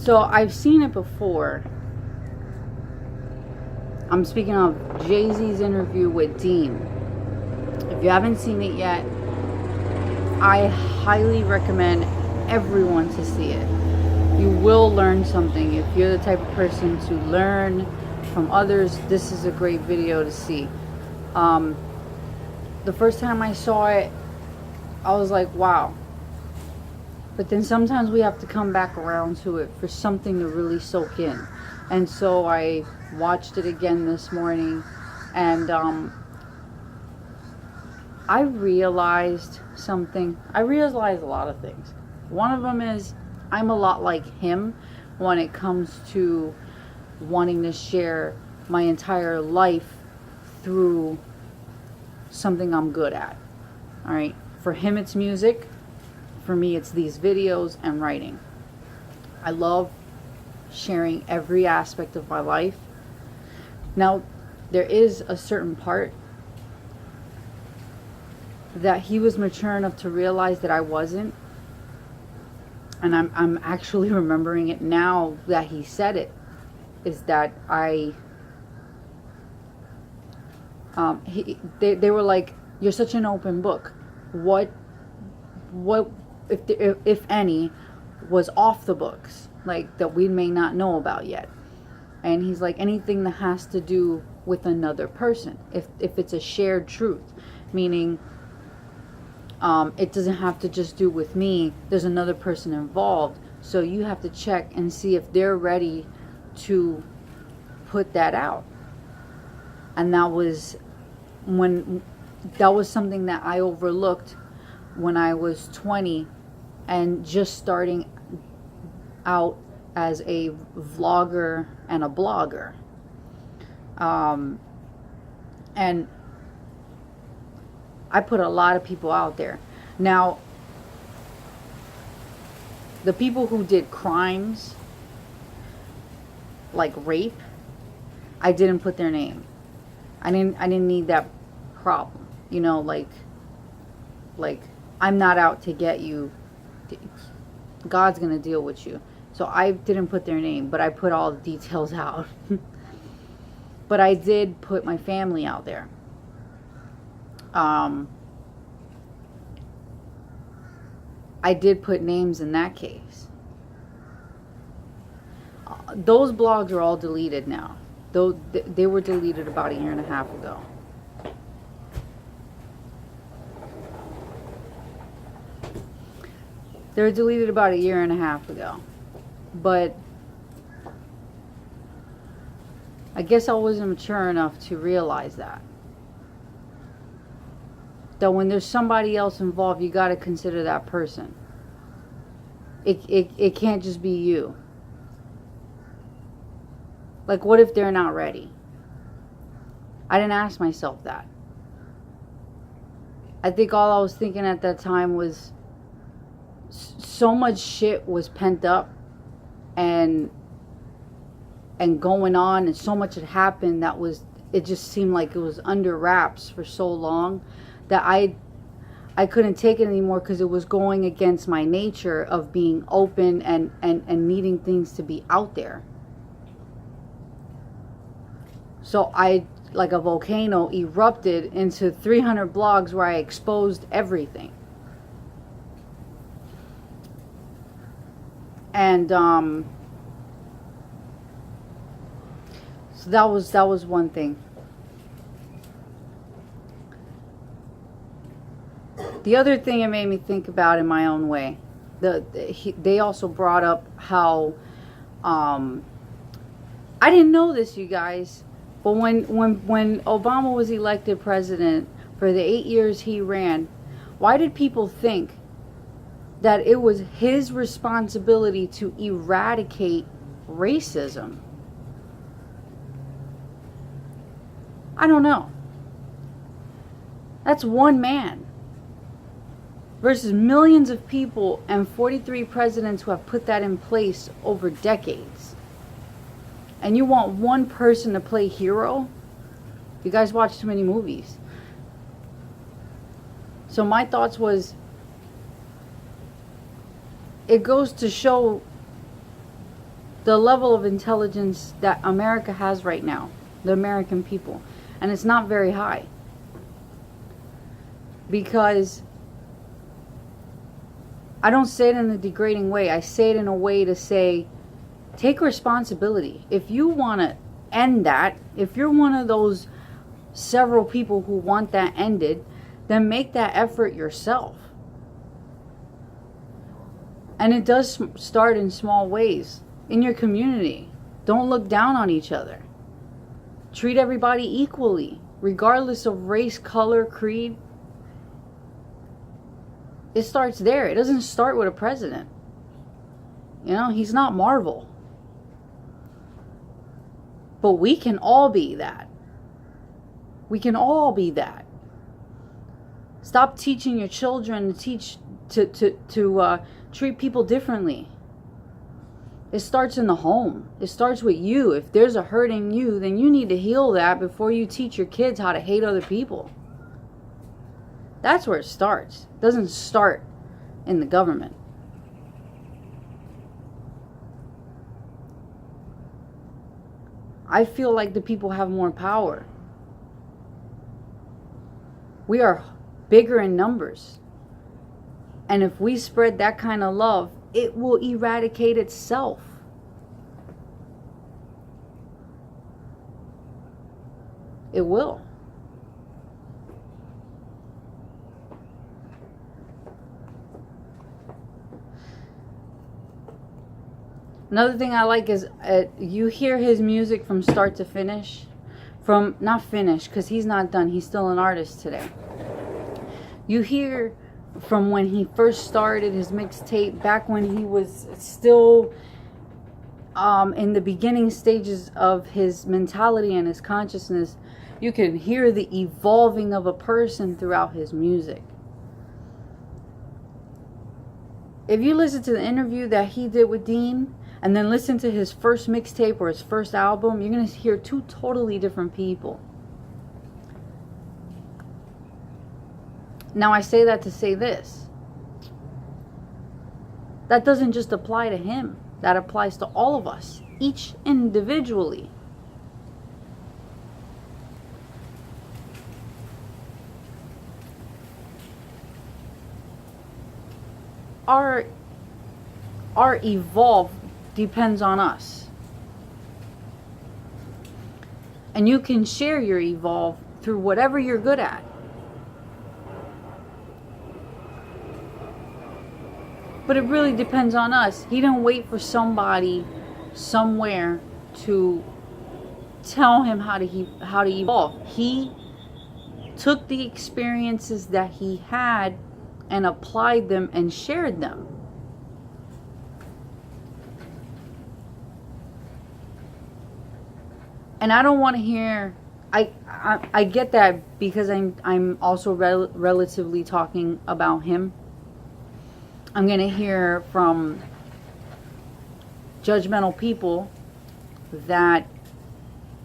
So I've seen it before. I'm speaking of Jay-Z's interview with Dean. If you haven't seen it yet, I highly recommend everyone to see it. You will learn something. If you're the type of person to learn from others, this is a great video to see. The first time I saw it, I was like, wow. But then sometimes we have to come back around to it for something to really soak in. And so I watched it again this morning, and I realized something. I realized a lot of things. One of them is I'm a lot like him when it comes to wanting to share my entire life through something I'm good at. All right. For him, it's music. For me, it's these videos and writing. I love sharing every aspect of my life. Now, there is a certain part that he was mature enough to realize that I wasn't. And I'm actually remembering it now that he said it. Is that they were like, you're such an open book. What if any was off the books, like that we may not know about yet? And he's like, anything that has to do with another person, if it's a shared truth, meaning it doesn't have to just do with me, there's another person involved, so you have to check and see if they're ready to put that out. And that was something that I overlooked when I was 20 and just starting out as a vlogger and a blogger. And I put a lot of people out there. Now, the people who did crimes like rape, I didn't put their name. I didn't need that problem. You know, like I'm not out to get you. God's gonna deal with you. So I didn't put their name, but I put all the details out. But I did put my family out there. I did put names in that case. Those blogs are all deleted now. Though they were deleted about 1.5 years ago. They were deleted about 1.5 years ago. But I guess I wasn't mature enough to realize that when there's somebody else involved, you got to consider that person. It can't just be you. Like, what if they're not ready? I didn't ask myself that. I think all I was thinking at that time was so much shit was pent up and going on, and so much had happened that it just seemed like it was under wraps for so long that I couldn't take it anymore, because it was going against my nature of being open and needing things to be out there. So I, like a volcano, erupted into 300 blogs where I exposed everything. And so that was one thing. The other thing it made me think about in my own way, they also brought up how I didn't know this, you guys, but when Obama was elected president for the 8 years he ran, why did people think that it was his responsibility to eradicate racism? I don't know. That's one man versus millions of people and 43 presidents who have put that in place over decades. And you want one person to play hero? You guys watch too many movies. So my thoughts was, it goes to show the level of intelligence that America has right now, the American people. And it's not very high. Because I don't say it in a degrading way. I say it in a way to say, take responsibility. If you want to end that, if you're one of those several people who want that ended, then make that effort yourself. And it does start in small ways. In your community. Don't look down on each other. Treat everybody equally, regardless of race, color, creed. It starts there. It doesn't start with a president. You know, he's not Marvel. But we can all be that. We can all be that. Stop teaching your children to treat people differently. It starts in the home. It starts with you. If there's a hurt in you, then you need to heal that before you teach your kids how to hate other people. That's where it starts. It doesn't start in the government. I feel like the people have more power. We are bigger in numbers. And if we spread that kind of love, it will eradicate itself. It will. Another thing I like is you hear his music from start to finish. From, not finish, because he's not done. He's still an artist today. You hear from when he first started his mixtape, back when he was still in the beginning stages of his mentality and his consciousness. You can hear the evolving of a person throughout his music. If you listen to the interview that he did with Dean, and then listen to his first mixtape or his first album, you're going to hear two totally different people. Now I say that to say this. That doesn't just apply to him. That applies to all of us, each individually. Our evolve depends on us. And you can share your evolve through whatever you're good at. But it really depends on us. He didn't wait for somebody somewhere to tell him how to evolve. He took the experiences that he had and applied them and shared them. And I don't want to hear, I get that because I'm also relatively talking about him. I'm going to hear from judgmental people that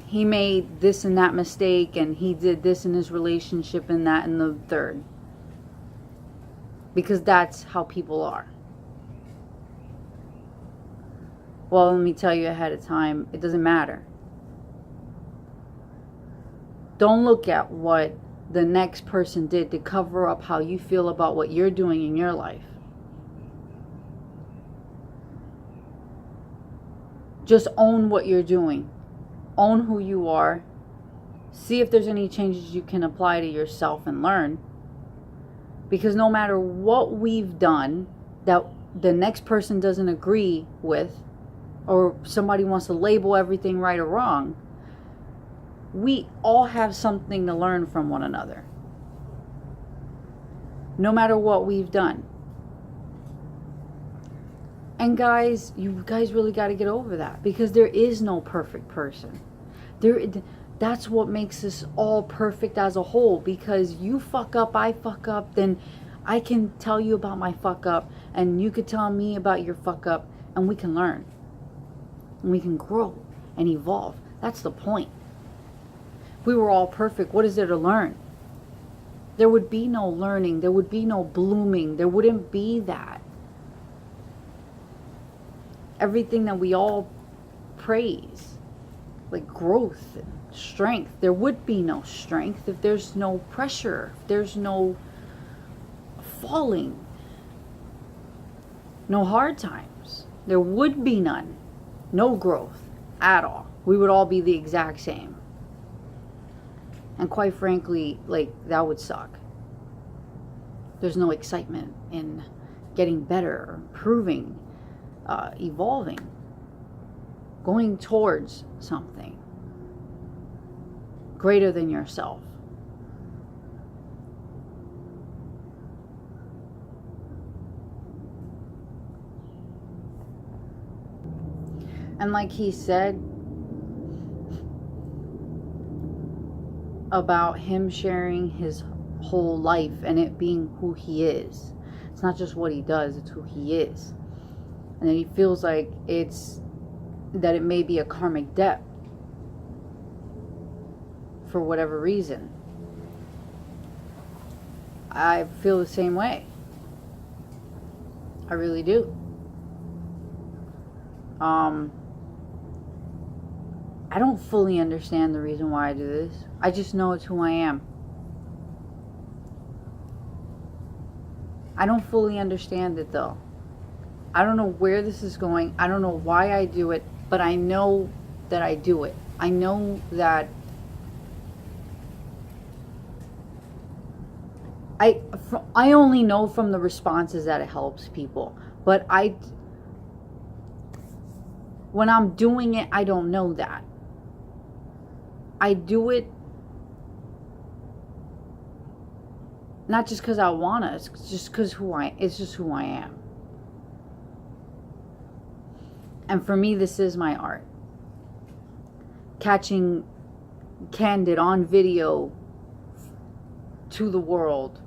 he made this and that mistake and he did this in his relationship and that and the third. Because that's how people are. Well, let me tell you ahead of time, it doesn't matter. Don't look at what the next person did to cover up how you feel about what you're doing in your life. Just own what you're doing. Own who you are. See if there's any changes you can apply to yourself and learn. Because no matter what we've done that the next person doesn't agree with, or somebody wants to label everything right or wrong, we all have something to learn from one another. No matter what we've done. And guys, you guys really got to get over that. Because there is no perfect person. That's what makes us all perfect as a whole. Because you fuck up, I fuck up, then I can tell you about my fuck up. And you could tell me about your fuck up. And we can learn. And we can grow and evolve. That's the point. If we were all perfect, what is there to learn? There would be no learning. There would be no blooming. There wouldn't be that. Everything that we all praise, like growth and strength. There would be no strength if there's no pressure, if there's no falling, no hard times. There would be none. No growth at all. We would all be the exact same. And quite frankly, like, that would suck. There's no excitement in getting better, improving, evolving, going towards something greater than yourself. And like he said about him sharing his whole life and it being who he is. It's not just what he does, it's who he is. And then he feels like that it may be a karmic debt for whatever reason. I feel the same way. I really do. I don't fully understand the reason why I do this. I just know it's who I am. I don't fully understand it though. I don't know where this is going. I don't know why I do it, but I know that I do it. I know that I only know from the responses that it helps people. But when I'm doing it, I don't know that. I do it not just because I wanna, it's just because it's just who I am. And for me, this is my art. Catching candid on video to the world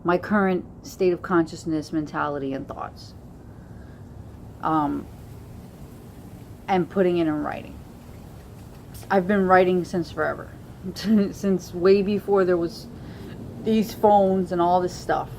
my current state of consciousness, mentality, and thoughts. And putting it in writing. I've been writing since forever. Since way before there was these phones and all this stuff.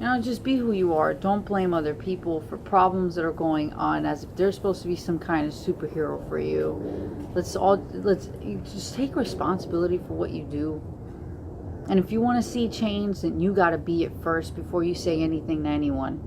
You know, just be who you are. Don't blame other people for problems that are going on as if they're supposed to be some kind of superhero for you. Let's just take responsibility for what you do. And if you want to see change, then you got to be it first before you say anything to anyone.